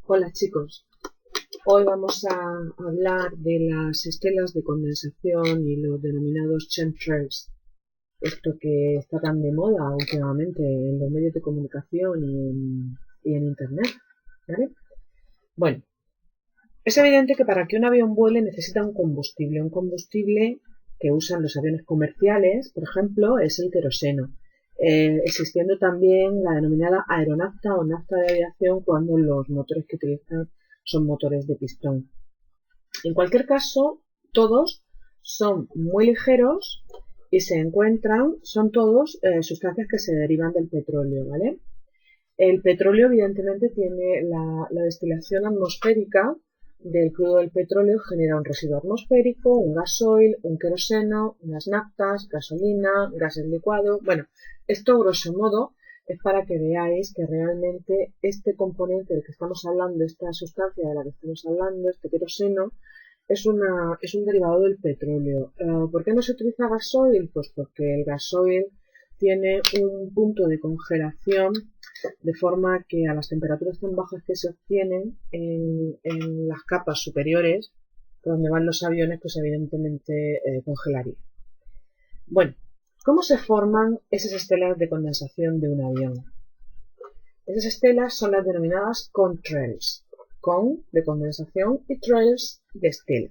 Hola chicos, hoy vamos a hablar de las estelas de condensación y los denominados chemtrails, esto que está tan de moda últimamente en los medios de comunicación y en internet, ¿vale? Bueno, es evidente que para que un avión vuele necesita un combustible que usan los aviones comerciales, por ejemplo, es el queroseno, existiendo también la denominada aeronafta o nafta de aviación cuando los motores que utilizan son motores de pistón. En cualquier caso, todos son muy ligeros y son todos sustancias que se derivan del petróleo, ¿vale? El petróleo evidentemente tiene la destilación atmosférica del crudo del petróleo genera un residuo atmosférico, un gasoil, un queroseno, unas naftas, gasolina, gases licuados. Bueno, esto grosso modo es para que veáis que realmente este componente del que estamos hablando, esta sustancia de la que estamos hablando, este queroseno, es un derivado del petróleo. ¿Por qué no se utiliza gasoil? Pues porque el gasoil tiene un punto de congelación de forma que a las temperaturas tan bajas que se obtienen en las capas superiores, por donde van los aviones, pues evidentemente congelaría. Bueno, ¿cómo se forman esas estelas de condensación de un avión? Esas estelas son las denominadas contrails, con de condensación y trails de estela.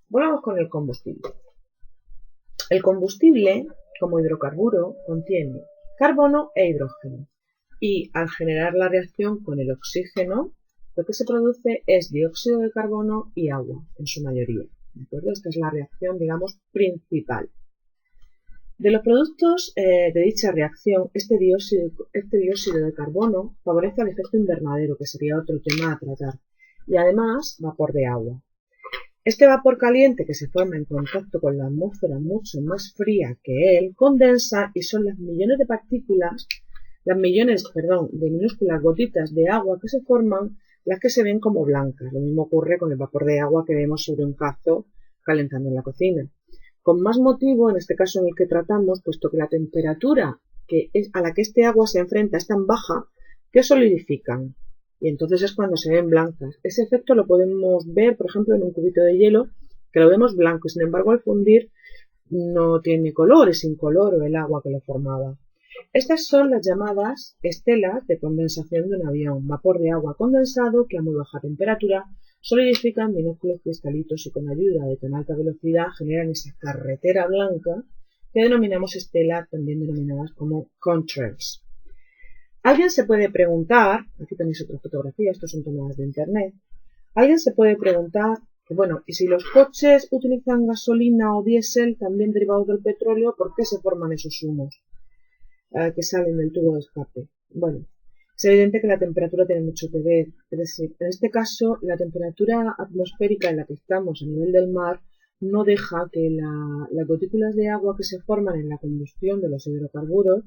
Volvamos con el combustible. El combustible, como hidrocarburo, contiene carbono e hidrógeno. Y al generar la reacción con el oxígeno, lo que se produce es dióxido de carbono y agua, en su mayoría. ¿De acuerdo? Esta es la reacción, digamos, principal. De los productos de dicha reacción, este dióxido de carbono favorece el efecto invernadero, que sería otro tema a tratar, y además vapor de agua. Este vapor caliente que se forma en contacto con la atmósfera mucho más fría que él, condensa y son las millones de minúsculas gotitas de agua que se forman las que se ven como blancas. Lo mismo ocurre con el vapor de agua que vemos sobre un cazo calentando en la cocina. Con más motivo, en este caso en el que tratamos, puesto que la temperatura a la que este agua se enfrenta es tan baja que solidifican. Y entonces es cuando se ven blancas. Ese efecto lo podemos ver, por ejemplo, en un cubito de hielo, que lo vemos blanco. Sin embargo, al fundir no tiene color, es incoloro el agua que lo formaba. Estas son las llamadas estelas de condensación de un avión, vapor de agua condensado que a muy baja temperatura solidifican en minúsculos cristalitos y con ayuda de tan alta velocidad generan esa carretera blanca que denominamos estelas, también denominadas como contrails. Alguien se puede preguntar, aquí tenéis otra fotografía, estos son tomadas de internet, alguien se puede preguntar, bueno, y si los coches utilizan gasolina o diésel, también derivados del petróleo, ¿por qué se forman esos humos que salen del tubo de escape? Bueno, es evidente que la temperatura tiene mucho que ver, es decir, en este caso, la temperatura atmosférica en la que estamos a nivel del mar no deja que las gotículas de agua que se forman en la combustión de los hidrocarburos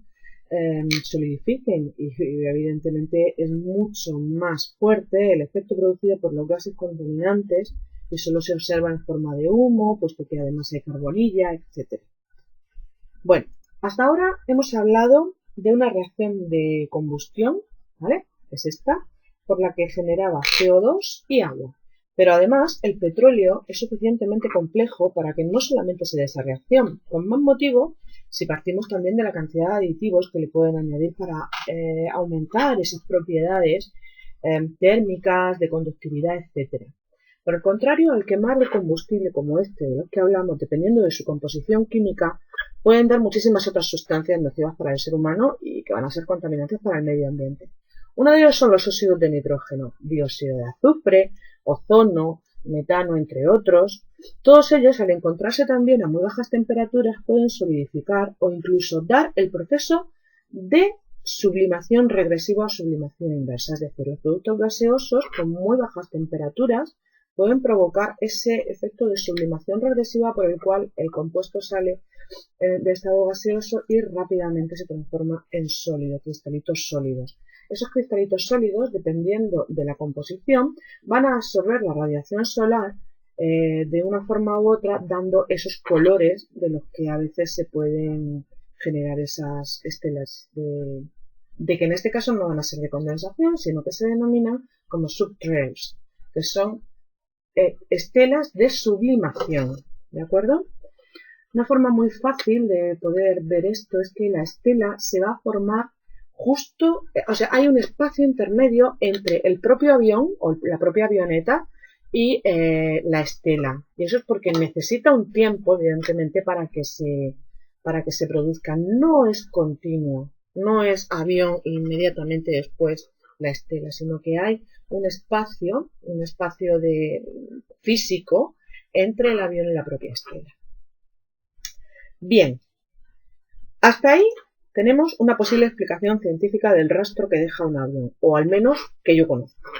solidifiquen y evidentemente es mucho más fuerte el efecto producido por los gases contaminantes y solo se observa en forma de humo, puesto que además hay carbonilla, etc. Bueno, hasta ahora hemos hablado de una reacción de combustión, ¿vale? Es esta, por la que generaba CO2 y agua. Pero además el petróleo es suficientemente complejo para que no solamente se dé esa reacción, con más motivo si partimos también de la cantidad de aditivos que le pueden añadir para aumentar esas propiedades térmicas, de conductividad, etc. Por el contrario, al quemar el combustible como este de los que hablamos, dependiendo de su composición química, pueden dar muchísimas otras sustancias nocivas para el ser humano y que van a ser contaminantes para el medio ambiente. Uno de ellos son los óxidos de nitrógeno, dióxido de azufre, ozono, metano, entre otros. Todos ellos, al encontrarse también a muy bajas temperaturas, pueden solidificar o incluso dar el proceso de sublimación regresiva o sublimación inversa, es decir, los productos gaseosos con muy bajas temperaturas pueden provocar ese efecto de sublimación regresiva por el cual el compuesto sale de estado gaseoso y rápidamente se transforma en sólido, cristalitos sólidos. Esos cristalitos sólidos, dependiendo de la composición, van a absorber la radiación solar de una forma u otra, dando esos colores de los que a veces se pueden generar esas estelas de que en este caso no van a ser de condensación, sino que se denominan como subtrails, que son estelas de sublimación, ¿de acuerdo? Una forma muy fácil de poder ver esto es que la estela se va a formar justo, o sea, hay un espacio intermedio entre el propio avión o la propia avioneta y la estela. Y eso es porque necesita un tiempo, evidentemente, para que se produzca. No es continuo, no es avión e inmediatamente después la estela, sino que hay un espacio físico entre el avión y la propia estela. Bien, hasta ahí tenemos una posible explicación científica del rastro que deja un avión, o al menos que yo conozco.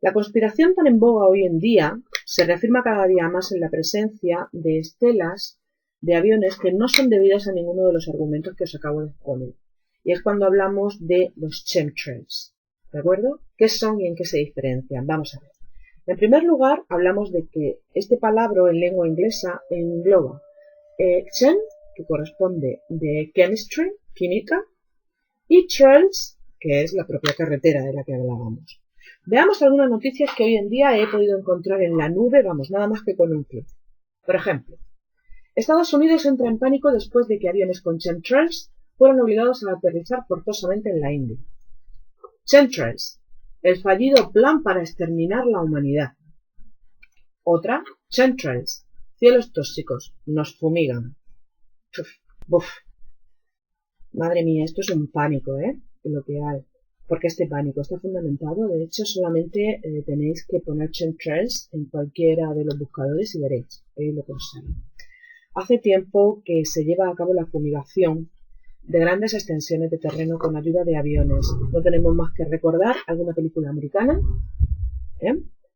La conspiración tan en boga hoy en día se reafirma cada día más en la presencia de estelas de aviones que no son debidas a ninguno de los argumentos que os acabo de exponer. Y es cuando hablamos de los chemtrails. ¿De acuerdo? ¿Qué son y en qué se diferencian? Vamos a ver. En primer lugar, hablamos de que este palabra en lengua inglesa engloba chem, que corresponde de chemistry, química, y trails, que es la propia carretera de la que hablábamos. Veamos algunas noticias que hoy en día he podido encontrar en la nube, vamos, nada más que con un clic. Por ejemplo, Estados Unidos entra en pánico después de que aviones con chemtrails fueron obligados a aterrizar forzosamente en la India. Chemtrails, el fallido plan para exterminar la humanidad. Otra, chemtrails, cielos tóxicos, nos fumigan. Buf. Madre mía, esto es un pánico, lo que hay. Porque este pánico está fundamentado. De hecho, solamente tenéis que poner chemtrails en cualquiera de los buscadores y veréis. Ahí lo consigo. Hace tiempo que se lleva a cabo la fumigación de grandes extensiones de terreno con ayuda de aviones. No tenemos más que recordar alguna película americana,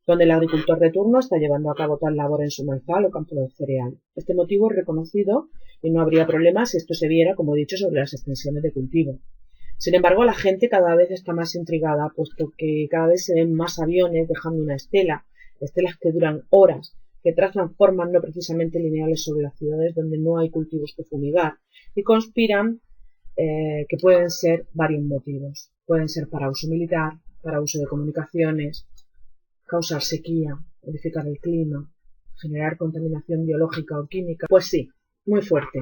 donde el agricultor de turno está llevando a cabo tal labor en su maizal o campo de cereal. Este motivo es reconocido y no habría problema si esto se viera, como he dicho, sobre las extensiones de cultivo. Sin embargo, la gente cada vez está más intrigada, puesto que cada vez se ven más aviones dejando una estela, estelas que duran horas, que trazan formas no precisamente lineales sobre las ciudades donde no hay cultivos que fumigar, y conspiran que pueden ser varios motivos. Pueden ser para uso militar, para uso de comunicaciones, causar sequía, modificar el clima, generar contaminación biológica o química. Pues sí, muy fuerte.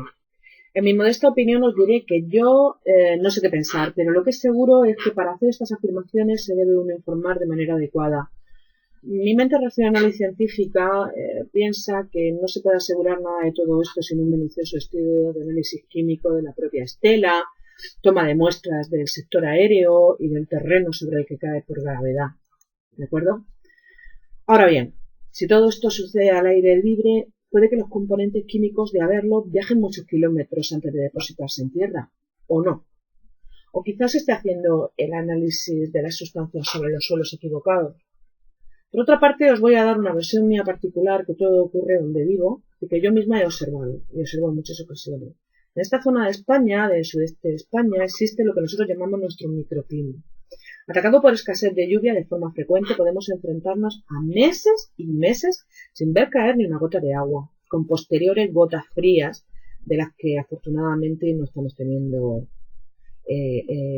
En mi modesta opinión os diré que yo no sé qué pensar, pero lo que es seguro es que para hacer estas afirmaciones se debe uno informar de manera adecuada. Mi mente racional y científica piensa que no se puede asegurar nada de todo esto sin un minucioso estudio de análisis químico de la propia estela, toma de muestras del sector aéreo y del terreno sobre el que cae por gravedad. ¿De acuerdo? Ahora bien, si todo esto sucede al aire libre, puede que los componentes químicos de haberlo viajen muchos kilómetros antes de depositarse en tierra, o no. O quizás esté haciendo el análisis de las sustancias sobre los suelos equivocados. Por otra parte, os voy a dar una versión mía particular que todo ocurre donde vivo y que yo misma he observado, y observo en muchas ocasiones. En esta zona de España, del sudeste de España, existe lo que nosotros llamamos nuestro microclima. Atacado por escasez de lluvia de forma frecuente, podemos enfrentarnos a meses y meses sin ver caer ni una gota de agua, con posteriores gotas frías de las que afortunadamente no estamos teniendo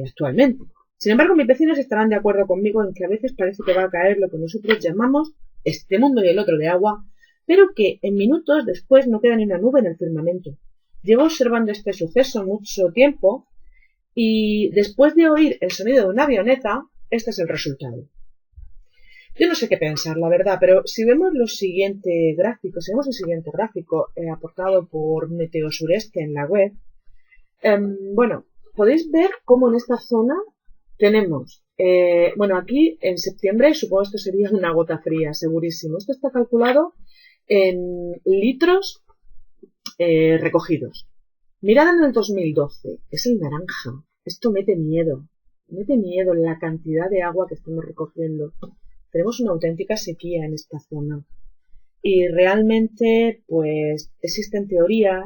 actualmente. Sin embargo, mis vecinos estarán de acuerdo conmigo en que a veces parece que va a caer lo que nosotros llamamos este mundo y el otro de agua, pero que en minutos después no queda ni una nube en el firmamento. Llevo observando este suceso mucho tiempo y después de oír el sonido de una avioneta, este es el resultado. Yo no sé qué pensar, la verdad, pero si vemos el siguiente gráfico aportado por Meteo Sureste en la web, bueno, podéis ver cómo en esta zona tenemos, aquí en septiembre, supongo esto sería una gota fría, segurísimo. Esto está calculado en litros recogidos. Mirad en el 2012, es el naranja. Esto mete miedo la cantidad de agua que estamos recogiendo. Tenemos una auténtica sequía en esta zona. Y realmente, pues, existen teorías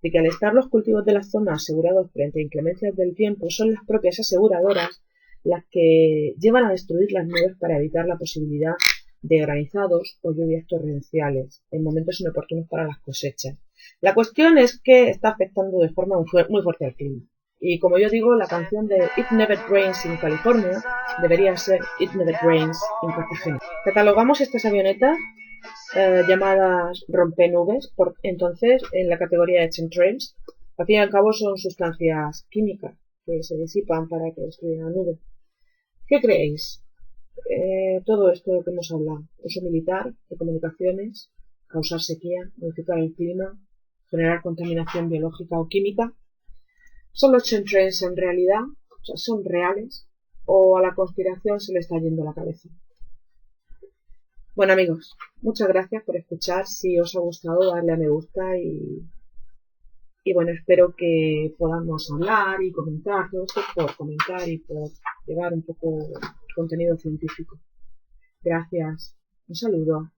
de que al estar los cultivos de la zona asegurados frente a inclemencias del tiempo, son las propias aseguradoras las que llevan a destruir las nubes para evitar la posibilidad de granizados o lluvias torrenciales en momentos inoportunos para las cosechas. La cuestión es que está afectando de forma muy fuerte al clima. Y como yo digo, la canción de It Never Rains in California debería ser It Never Rains in Cartagena. Catalogamos estas avionetas llamadas rompenubes, entonces en la categoría de chemtrails. Al fin y al cabo son sustancias químicas que se disipan para que destruyan la nube. ¿Qué creéis? Todo esto que hemos hablado, uso militar, de comunicaciones, causar sequía, modificar el clima, generar contaminación biológica o química, ¿son los chemtrails en realidad? O sea, ¿son reales? ¿O a la conspiración se le está yendo la cabeza? Bueno amigos, muchas gracias por escuchar. Si os ha gustado, darle a me gusta y bueno, espero que podamos hablar y comentar, todo esto por comentar y por llevar un poco contenido científico. Gracias. Un saludo.